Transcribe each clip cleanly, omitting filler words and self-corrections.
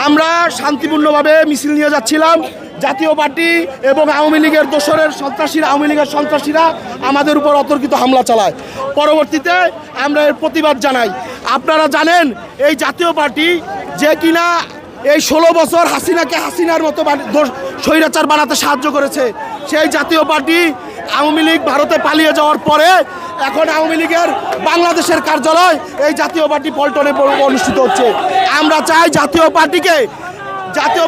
আমরা শান্তিপূর্ণভাবে মিছিল নিয়ে যাচ্ছিলাম। জাতীয় পার্টি এবং আওয়ামী লীগের দোসরের সন্ত্রাসীরা আমাদের উপর অতর্কিত হামলা চালায়। পরবর্তীতে আমরা এর প্রতিবাদ জানাই। আপনারা জানেন এই জাতীয় পার্টি যে কিনা এই 16 বছর হাসিনাকে হাসিনার মতো স্বৈরাচার বানাতে সাহায্য করেছে, সেই জাতীয় পার্টি আওয়ামী লীগ ভারতে পালিয়ে যাওয়ার পরে এখন আওয়ামী লীগের বাংলাদেশের কার্যালয় এই জাতীয় পার্টি পল্টনে অনুষ্ঠিত হচ্ছে। আমরা চাই জাতীয়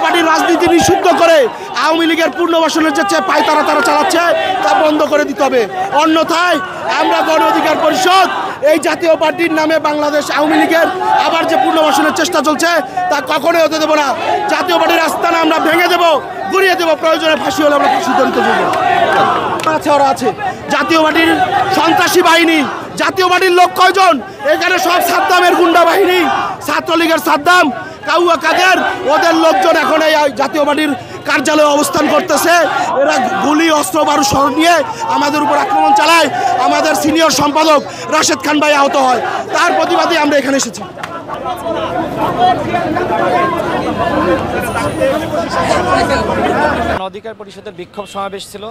পার্টির রাজনীতি নিষিদ্ধ করে আওয়ামী লীগের পুনর্বাসনের যে পায়তারা তারা চালাচ্ছে তা বন্ধ করে দিতে হবে। অন্যথায় আমরা গণ অধিকার পরিষদ এই জাতীয় পার্টির নামে বাংলাদেশ আওয়ামী লীগের আবার যে পুনর্বাসনের চেষ্টা চলছে তা কখনোই হতে দেবো না। জাতীয় পার্টির আস্থানা আমরা ভেঙে দেবো, গুড়িয়ে দেবো, প্রয়োজনে ফাঁসি হলে আমরা ফাঁসি দলিত করবো। ওরা আছে জাতীয় পার্টির সন্ত্রাসী বাহিনী, জাতীয় পার্টির লোক কয়জন? এখানে সব সাদ্দামের গুন্ডা বাহিনী, ছাত্রলীগের সাদ্দাম, কাউয়া কাদের, ওদের লোকজন এখন এই জাতীয় পার্টির কার্যালয়ে অবস্থান করতেছে। এরা গুলি অস্ত্র বারুদ নিয়ে আমাদের উপর আক্রমণ চালায়। আমাদের সিনিয়র সম্পাদক রাশেদ খান ভাই আহত হয়, তার প্রতিবাদে আমরা এখানে এসেছি। অধিকার পরিষদের বিক্ষোভ সমাবেশ ছিল।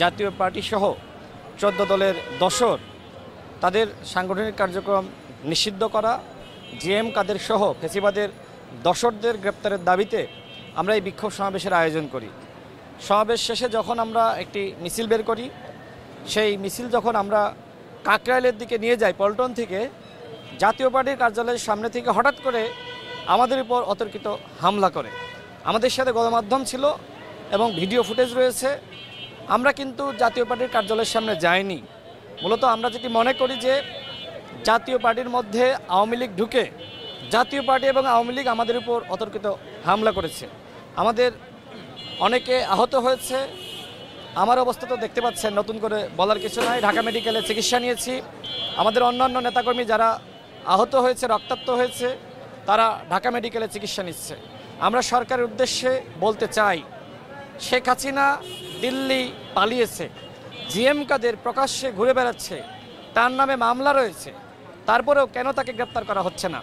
জাতীয় পার্টি সহ 14 দলের দোসর তাদের সাংগঠনিক কার্যক্রম নিষিদ্ধ করা, জিএম কাদের সহ ফেসিবাদের দোসরদের গ্রেপ্তারের দাবিতে আমরা এই বিক্ষোভ সমাবেশের আয়োজন করি। সমাবেশ শেষে যখন আমরা একটি মিছিল বের করি, সেই মিছিল যখন আমরা কাকরাইলের দিকে নিয়ে যাই পল্টন থেকে, জাতীয় পার্টির কার্যালয়ের সামনে থেকে হঠাৎ করে আমাদের উপর অতর্কিত হামলা করে। আমাদের সাথে গণমাধ্যম ছিল এবং ভিডিও ফুটেজ রয়েছে। আমরা কিন্তু জাতীয় পার্টির কার্যালয়ের সামনে যাইনি। মূলত আমরা যেটি মনে করি যে জাতীয় পার্টির মধ্যে আওয়ামী লীগ ঢুকে জাতীয় পার্টি এবং আওয়ামী লীগ আমাদের উপর অতর্কিত হামলা করেছে। আমাদের অনেকে আহত হয়েছে। আমার অবস্থা তো দেখতে পাচ্ছেন, নতুন করে বলার কিছু নাই। ঢাকা মেডিকেলে চিকিৎসা নিয়েছি। আমাদের অন্যান্য নেতাকর্মী যারা আহত হয়েছে, রক্তাক্ত হয়েছে, তারা ঢাকা মেডিকেলে চিকিৎসা নিচ্ছে। আমরা সরকারের উদ্দেশ্যে বলতে চাই, শেখ হাসিনা দিল্লি পালিয়েছে, জিএম কাদের প্রকাশ্যে ঘুরে বেড়াচ্ছে, তার নামে মামলা রয়েছে, তারপরেও কেন তাকে গ্রেপ্তার করা হচ্ছে না?